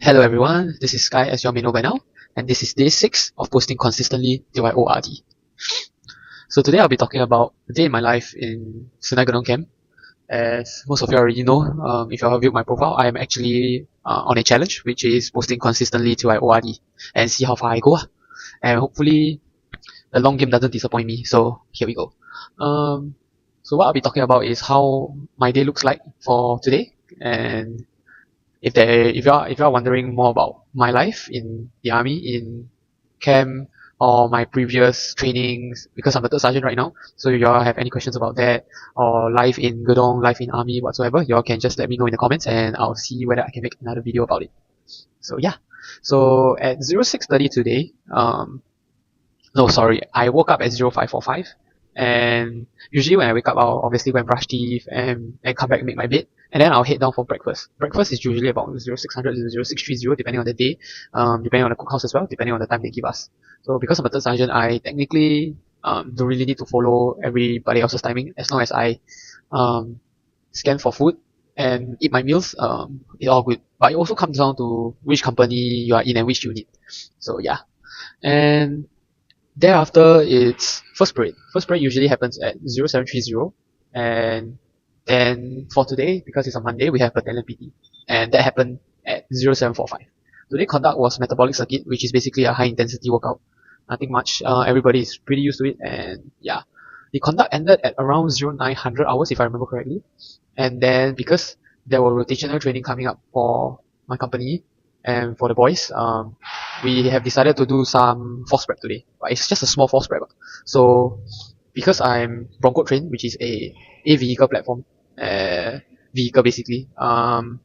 Hello everyone, this is Sky as you all may know by now, and this is day 6 of posting consistently till I ORD. So today I'll be talking about a day in my life in Sungei Gedong camp. As most of you already know, if you have viewed my profile, I am actually on a challenge which is posting consistently till I ORD and see how far I go. And hopefully the long game doesn't disappoint me, so here we go. So what I'll be talking about is how my day looks like for today, and if you're wondering more about my life in the army, in camp, or my previous trainings, because I'm a third sergeant right now, so if y'all have any questions about that, or life in Gedong, life in army, whatsoever, y'all can just let me know in the comments and I'll see whether I can make another video about it. So yeah. So at 06:30 today, no, sorry, I woke up at 05:45, and usually when I wake up, I'll obviously go and brush teeth and come back and make my bed, and then I'll head down for breakfast. Breakfast is usually about 0600 to 0630, depending on the day, depending on the cookhouse as well, depending on the time they give us. So because I'm a third sergeant, I technically don't really need to follow everybody else's timing, as long as I scan for food and eat my meals, it's all good. But it also comes down to which company you are in and which unit. So yeah. And thereafter, it's first parade. First parade usually happens at 0730, and then for today, because it's a Monday, we have battalion PT, and that happened at 0745. Today conduct was metabolic circuit, which is basically a high intensity workout. Nothing much. Everybody is pretty used to it, and yeah. The conduct ended at around 0900 hours, if I remember correctly. And then because there were rotational training coming up for my company and for the boys, we have decided to do some force prep today. But it's just a small force prep. So because I'm Bronco trained, which is a vehicle platform, vehicle basically, I'm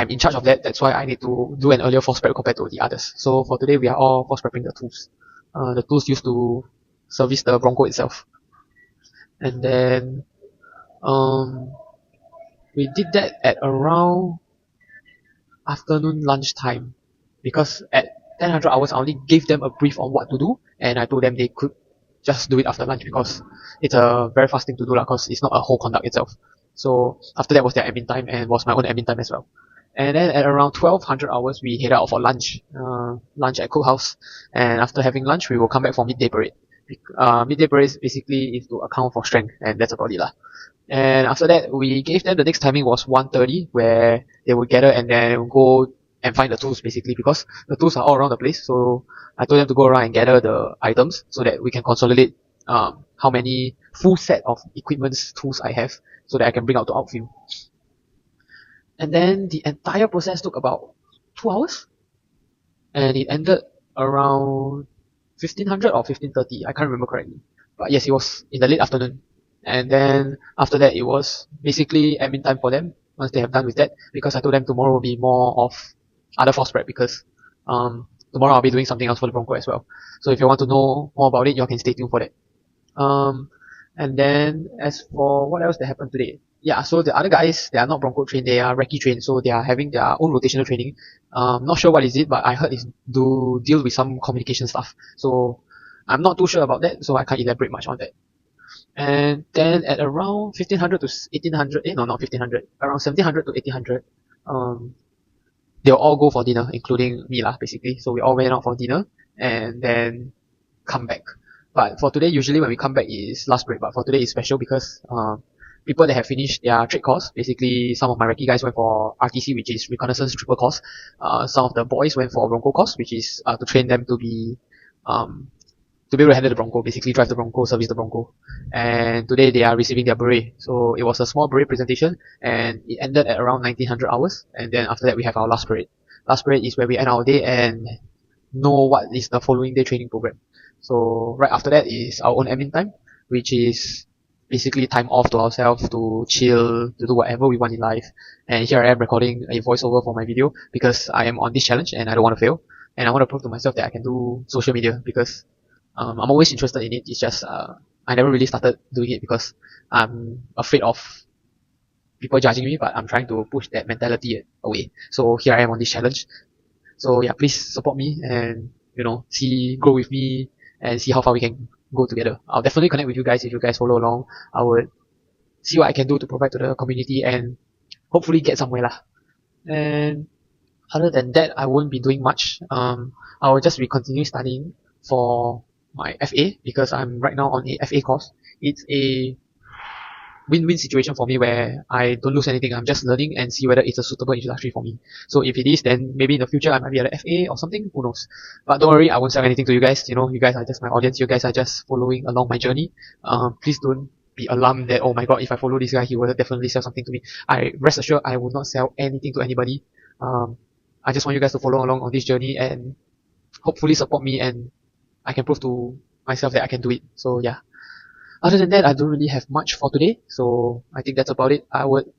in charge of that. That's why I need to do an earlier force prep compared to the others. So for today, we are all force prepping the tools. The tools used to service the Bronco itself. And then we did that at around afternoon lunchtime, because at 1000 hours I only gave them a brief on what to do, and I told them they could just do it after lunch because it's a very fast thing to do because it's not a whole conduct itself. So after that was their admin time and was my own admin time as well. And then at around 1200 hours we headed out for lunch, lunch at cookhouse, and after having lunch we will come back for midday parade. Midday parade basically is to account for strength, and that's about it lah. And after that, we gave them the next timing was 1:30, where they would gather and then go and find the tools basically, because the tools are all around the place. So I told them to go around and gather the items so that we can consolidate how many full set of equipments tools I have, so that I can bring out to outfield. And then the entire process took about 2 hours, and it ended around 1500 or 1530. I can't remember correctly, but yes, it was in the late afternoon. And then after that, it was basically admin time for them once they have done with that, because I told them tomorrow will be more of other force prep, because tomorrow I'll be doing something else for the Bronco as well. So if you want to know more about it, you can stay tuned for that. And then as for what else that happened today, yeah, so the other guys, they are not Bronco trained, they are recce trained, so they are having their own rotational training. Not sure what is it, but I heard it's to deal with some communication stuff. So I'm not too sure about that, so I can't elaborate much on that. And then at around 1500 to 1800, no, not 1500, around 1700 to 1800, they'll all go for dinner, including me lah, basically. So we all went out for dinner and then come back. But for today, usually when we come back is last break, but for today is special because people that have finished their trade course, basically some of my recce guys went for RTC, which is reconnaissance triple course. Some of the boys went for Bronco course, which is to train them to be able to handle the Bronco, basically drive the Bronco, service the Bronco. And today they are receiving their beret. So it was a small beret presentation, and it ended at around 1900 hours. And then after that we have our last parade. Last parade is where we end our day and know what is the following day training program. So right after that is our own admin time, which is basically time off to ourselves to chill, to do whatever we want in life. And here I am recording a voiceover for my video because I am on this challenge and I don't want to fail. And I want to prove to myself that I can do social media, because I'm always interested in it. It's just I never really started doing it because I'm afraid of people judging me, but I'm trying to push that mentality away. So here I am on this challenge. So yeah, please support me and grow with me and see how far we can go together. I'll definitely connect with you guys if you guys follow along. I would see what I can do to provide to the community and hopefully get somewhere lah. And Other than that, I won't be doing much. I will just be continuing studying for my FA because I'm right now on a FA course. It's a win-win situation for me where I don't lose anything. I'm just learning and see whether it's a suitable industry for me. So if it is, then maybe in the future I might be at an FA or something. Who knows? But don't worry, I won't sell anything to you guys. You know, you guys are just my audience. You guys are just following along my journey. Please don't be alarmed that, oh my god, if I follow this guy, he will definitely sell something to me. I rest assured, I will not sell anything to anybody. I just want you guys to follow along on this journey and hopefully support me, and I can prove to myself that I can do it. So yeah. Other than that, I don't really have much for today, so I think that's about it. I would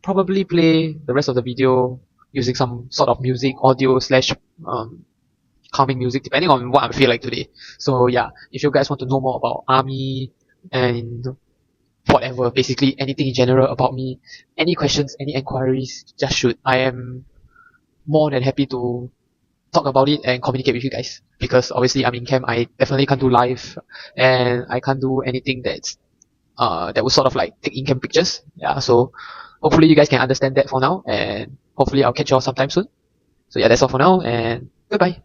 probably play the rest of the video using some sort of music, audio slash calming music, depending on what I feel like today. So yeah, if you guys want to know more about army and whatever, basically anything in general about me, any questions, any enquiries, just shoot. I am more than happy to talk about it and communicate with you guys, because obviously I'm in camp. I definitely can't do live, and I can't do anything that would sort of like take in camp pictures. Yeah, so hopefully you guys can understand that for now, and hopefully I'll catch you all sometime soon. So yeah, that's all for now, and goodbye.